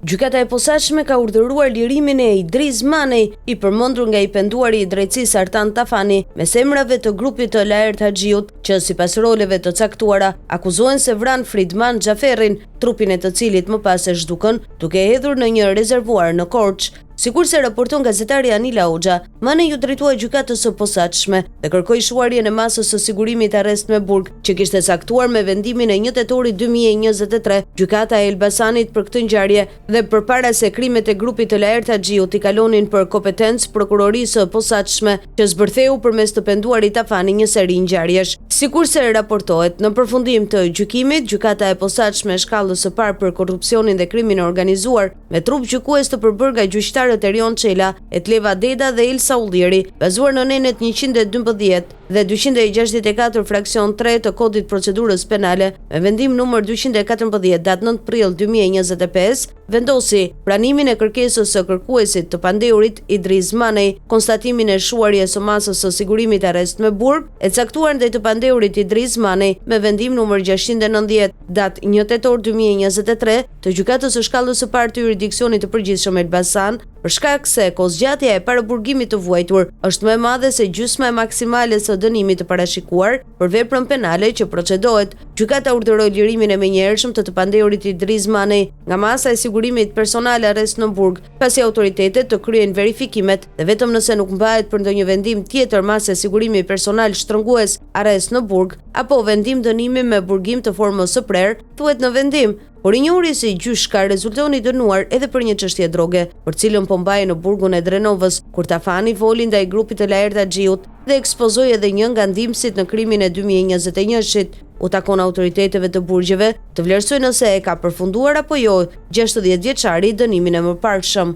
Gjykata e posaçme ka urdhëruar lirimin e Idris Manej, i përmendur nga i penduari i drejtësisë Artan Tafani, me emrave të grupit të Laert Haxhiut, që sipas roleve të caktuara akuzohen se vran Fridman Xhaferrin, trupin e të cilit më pas e zhdukën, duke e hedhur në një rezervuar në Korç. Sikurse raporton gazetari Anila Hoxha, Manej u drejtua gjykatës së posaçme dhe kërkoi shuarjen e masës së sigurimit arrest me burg, që kishte caktuar me vendimin e 1 tetorit 2023 gjykata e Elbasanit për këtë ngjarje dhe përpara se krimet e grupit të Laert Haxhiut i kalonin për kompetencë prokurorisë së posaçme, që zbërtheu përmes të penduarit Tafani një seri ngjarjesh. Sikurse raportohet, në përfundim të gjykimit, gjykata e posaçme shkallës së parë për korrupsionin dhe krimin e organizuar, me trup gjykues të përbërë nga gjyqtarët Erion Çela, Etleva Deda dhe Elsa Ulliri, bazuar në nenet 112 dhe 264 fraksion 3 të kodit procedurës penale, me vendim numër 214 datë 9 prill 2025, vendosi pranimin e kërkesës së kërkuesit të pandeurit Idris Manej, konstatimin e shuarjes së masës së sigurimit arrest me burg, e caktuar ndaj të pandeurit Idris Manej me vendim numër 690 datë 1 tetor 2023 të gjykatës së shkallës së parë të jurisdiksionit të përgjithshëm Elbasan, për shkak se kozgjatja e paraburgimit të vuajtur është më e madhe se gjysma e maksimale së dënimit të parashikuar për veprën penale që procedohet. Gjykata urdhëroi lirimin e menjëhershëm të pandeurit Idris Manej nga masa e sigurimit personal arrest në burg, pasi autoritetet të kryejnë verifikimet dhe vetëm nëse nuk mbahet për ndonjë vendim tjetër masa e sigurimi personal shtrëngues arrest në burg apo vendim dënimi me burgim të formës së prerë, thuhet në vendim. Por i njohuri si gjyqtar rezulton i dënuar edhe për një çështje droge, për cilën po mbahej në burgun e Drenovës, kur Tafani foli ndaj grupit të Laert Haxhiut dhe ekspozoi edhe një nga ndihmësit në krimin e 2021-shit. U takon autoriteteve të burgjeve të vlerësojnë nëse e ka përfunduar apo jo 60 vjeçari dënimin e mëparshëm.